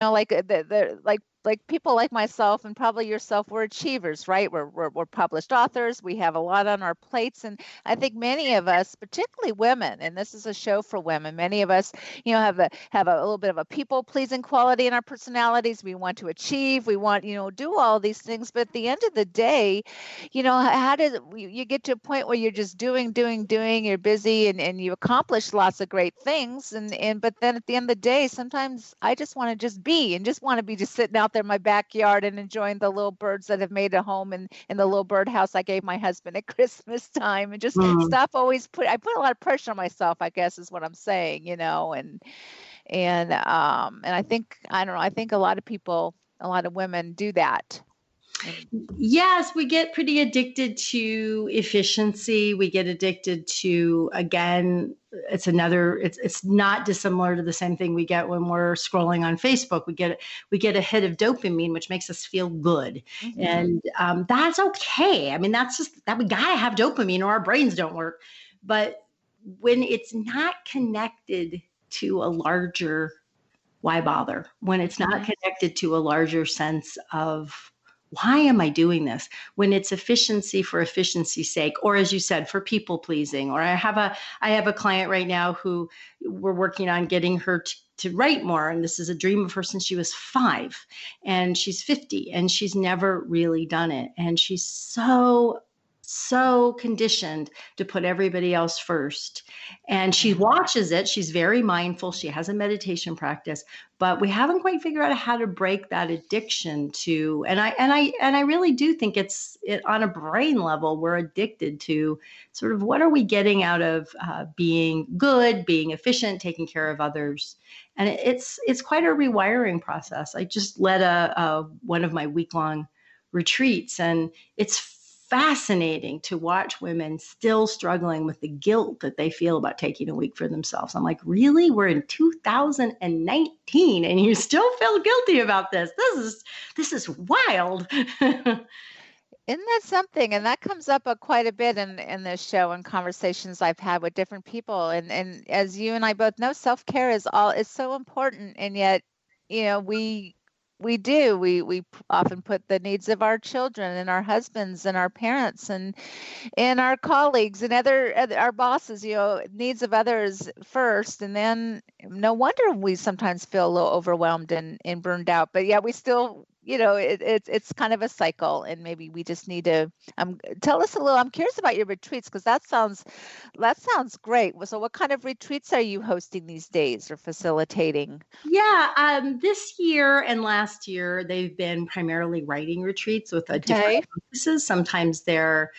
like like people like myself and probably yourself, we're achievers, right? We're published authors. We have a lot on our plates, and I think many of us, particularly women, and this is a show for women, many of us, have a little bit of a people pleasing quality in our personalities. We want to achieve. We want, do all these things, but at the end of the day, how does you get to a point where you're just doing, you're busy, and you accomplish lots of great things, but then at the end of the day, sometimes I just want to just be and just want to be just sitting out there in my backyard and enjoying the little birds that have made a home in the little birdhouse I gave my husband at Christmas time, and just stop always I put a lot of pressure on myself, I guess is what I'm saying, and I think, I don't know, I think a lot of people, a lot of women do that. Yes, we get pretty addicted to efficiency. We get addicted to, again, it's not dissimilar to the same thing we get when we're scrolling on Facebook. We get a hit of dopamine, which makes us feel good. And that's okay. I mean, that's just that we got to have dopamine or our brains don't work. But when it's not connected to a larger, why bother? When it's not connected to a larger sense of, why am I doing this? When it's efficiency for efficiency's sake, or as you said, for people pleasing, or I have a client right now who we're working on getting her to write more. And this is a dream of hers since she was 5, and she's 50, and she's never really done it. And she's so conditioned to put everybody else first. And she watches it. She's very mindful. She has a meditation practice, but we haven't quite figured out how to break that addiction to, and I really do think it's on a brain level, we're addicted to sort of what are we getting out of being good, being efficient, taking care of others. And it's quite a rewiring process. I just led one of my week-long retreats, and it's fascinating to watch women still struggling with the guilt that they feel about taking a week for themselves. I'm like, really? We're in 2019 and you still feel guilty about this? This is wild. Isn't that something? And that comes up quite a bit in this show and conversations I've had with different people. And as you and I both know, self-care is so important. And yet, we often put the needs of our children and our husbands and our parents and our colleagues and our bosses, needs of others first. And then no wonder we sometimes feel a little overwhelmed and burned out, but yeah, we still, it's kind of a cycle, and maybe we just need to tell us a little. I'm curious about your retreats, because that sounds great. So what kind of retreats are you hosting these days or facilitating? Yeah, this year and last year, they've been primarily writing retreats with different focuses. Sometimes they're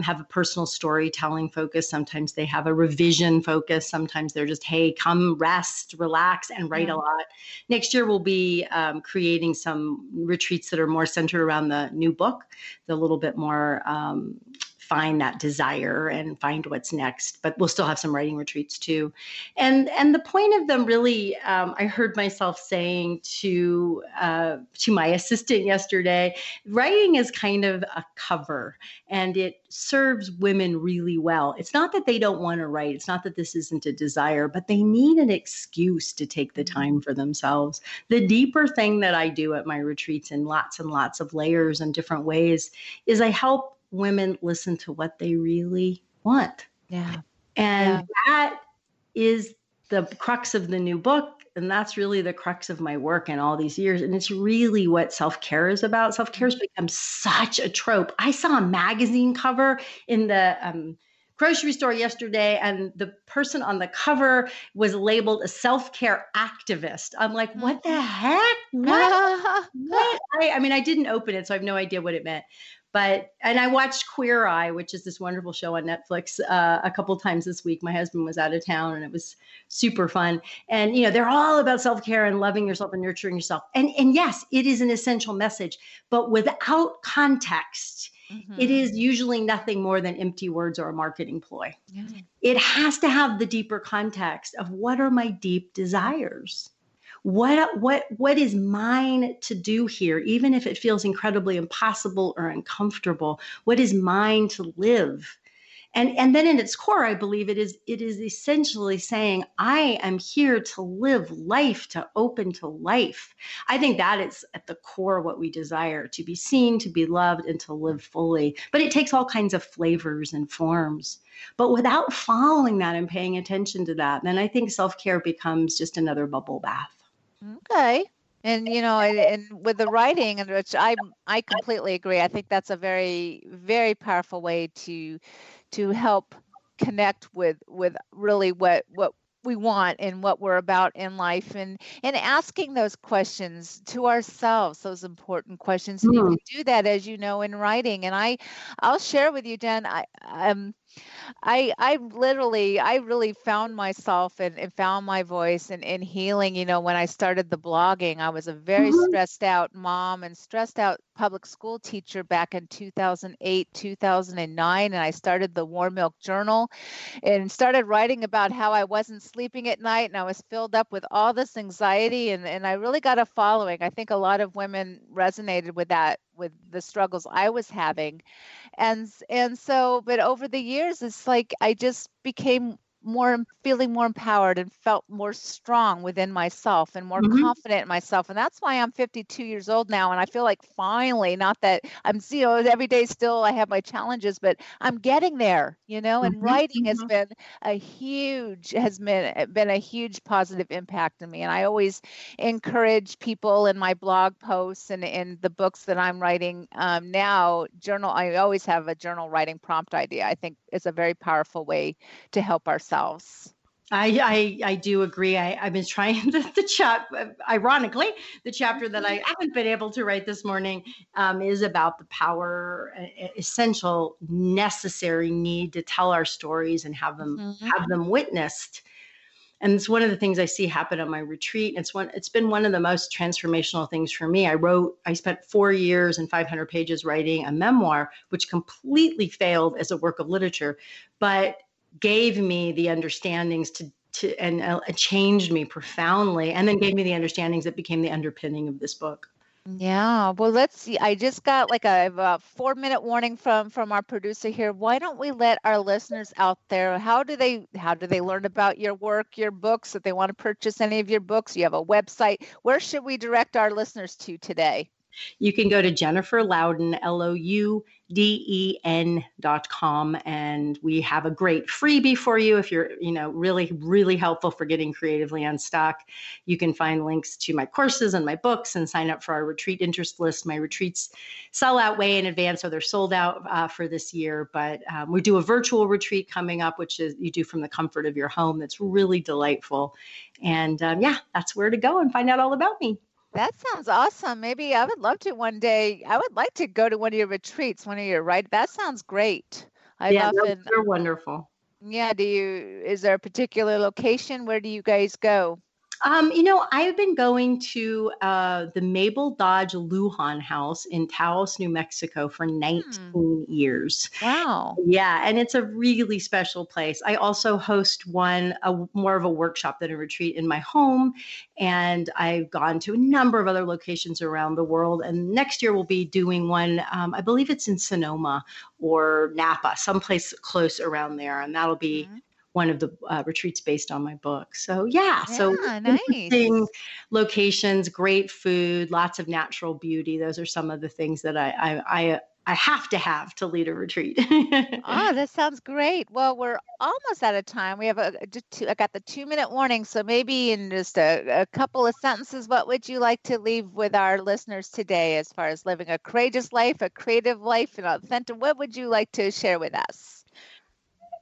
have a personal storytelling focus. Sometimes they have a revision focus. Sometimes they're just, hey, come rest, relax, and write a lot. Next year, we'll be creating some retreats that are more centered around the new book, the little bit more find that desire and find what's next. But we'll still have some writing retreats too. And the point of them really, I heard myself saying to my assistant yesterday, writing is kind of a cover, and it serves women really well. It's not that they don't want to write. It's not that this isn't a desire, but they need an excuse to take the time for themselves. The deeper thing that I do at my retreats in lots and lots of layers and different ways is I help women listen to what they really want. Yeah. And that is the crux of the new book. And that's really the crux of my work in all these years. And it's really what self-care is about. Self-care has become such a trope. I saw a magazine cover in the grocery store yesterday, and the person on the cover was labeled a self-care activist. I'm like, what the heck? What? I mean, I didn't open it, so I have no idea what it meant. And I watched Queer Eye, which is this wonderful show on Netflix, a couple of times this week. My husband was out of town, and it was super fun. And, they're all about self-care and loving yourself and nurturing yourself. And yes, it is an essential message, but without context, it is usually nothing more than empty words or a marketing ploy. Yeah. It has to have the deeper context of what are my deep desires? What is mine to do here, even if it feels incredibly impossible or uncomfortable? What is mine to live? And then in its core, I believe it is essentially saying, I am here to live life, to open to life. I think that is at the core what we desire, to be seen, to be loved, and to live fully. But it takes all kinds of flavors and forms. But without following that and paying attention to that, then I think self-care becomes just another bubble bath. Okay. And and with the writing, and which I completely agree. I think that's a very, very powerful way to help connect with really what we want and what we're about in life, and asking those questions to ourselves, those important questions. And you Mm. can do that, as you know, in writing. And I'll share with you, Jen, I really found myself and found my voice in healing. When I started the blogging, I was a very Mhm. stressed out mom and stressed out public school teacher back in 2008, 2009. And I started the Warm Milk Journal and started writing about how I wasn't sleeping at night and I was filled up with all this anxiety. And I really got a following. I think a lot of women resonated with that, with the struggles I was having. And so, but over the years, it's like I just became feeling more empowered and felt more strong within myself and more Mhm. confident in myself. And that's why I'm 52 years old now. And I feel like finally, not that I'm, every day still I have my challenges, but I'm getting there, and Mhm. writing Mhm. has been a huge positive impact on me. And I always encourage people in my blog posts and in the books that I'm writing now. I always have a journal writing prompt idea. I think it's a very powerful way to help ourselves. I do agree. I've been trying the chat. Ironically, the chapter that I haven't been able to write this morning is about the power, essential, necessary need to tell our stories and Mhm. have them witnessed. And it's one of the things I see happen on my retreat. It's been one of the most transformational things for me. I spent 4 years and 500 pages writing a memoir, which completely failed as a work of literature, but gave me the understandings and changed me profoundly, and then gave me the understandings that became the underpinning of this book. Yeah, well, let's see. I just got like a 4-minute warning from our producer here. Why don't we let our listeners out there? How do they learn about your work, your books? If they want to purchase any of your books, you have a website. Where should we direct our listeners to today? You can go to Jennifer Louden, LOUDEN.com, and we have a great freebie for you if you're, really, really helpful for getting creatively unstuck. You can find links to my courses and my books and sign up for our retreat interest list. My retreats sell out way in advance, so they're sold out for this year. But we do a virtual retreat coming up, which is you do from the comfort of your home. That's really delightful. And that's where to go and find out all about me. That sounds awesome. Maybe I would love to one day. I would like to go to one of your retreats, one of your right. That sounds great. I've Yeah, often, they're wonderful. yeah, is there a particular location? Where do you guys go? I've been going to the Mabel Dodge Lujan House in Taos, New Mexico for Hmm. 19 years. Wow. Yeah, and it's a really special place. I also host more of a workshop than a retreat in my home, and I've gone to a number of other locations around the world. And next year we'll be doing one. I believe it's in Sonoma or Napa, someplace close around there, and that'll be Mhm. one of the retreats based on my book. So yeah, so Yeah, interesting nice. locations, great food, lots of natural beauty. Those are some of the things that I have to lead a retreat. Oh, that sounds great. Well, we're almost out of time. We have I got the 2-minute warning, so maybe in just a couple of sentences, what would you like to leave with our listeners today as far as living a courageous life, a creative life, and authentic? What would you like to share with us?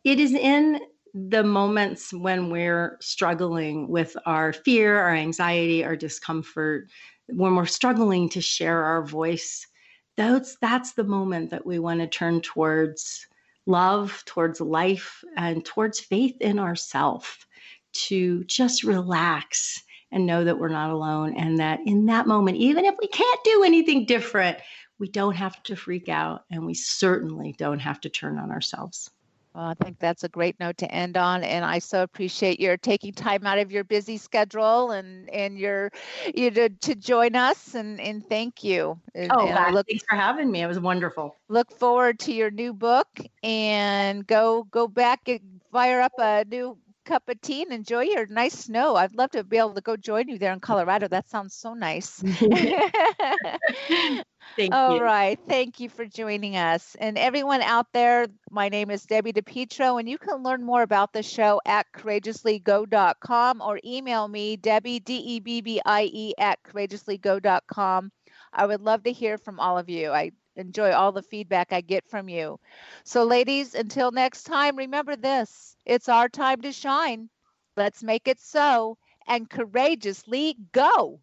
It is in the moments when we're struggling with our fear, our anxiety, our discomfort, when we're struggling to share our voice, that's the moment that we want to turn towards love, towards life, and towards faith in ourself, to just relax and know that we're not alone, and that in that moment, even if we can't do anything different, we don't have to freak out, and we certainly don't have to turn on ourselves. Well, I think that's a great note to end on, and I so appreciate your taking time out of your busy schedule and your you to join us, and thank you. Oh, And I gosh, thanks for having me. It was wonderful. look forward to your new book, and go back and fire up a new cup of tea and enjoy your nice snow. I'd love to be able to go join you there in Colorado. That sounds so nice. Thank All you. right. Thank you for joining us. And everyone out there, my name is Debbie DePietro, and you can learn more about the show at courageouslygo.com or email me, Debbie, Debbie, at courageouslygo.com. I would love to hear from all of you. I enjoy all the feedback I get from you. So, ladies, until next time, remember this: it's our time to shine. Let's make it so and courageously go.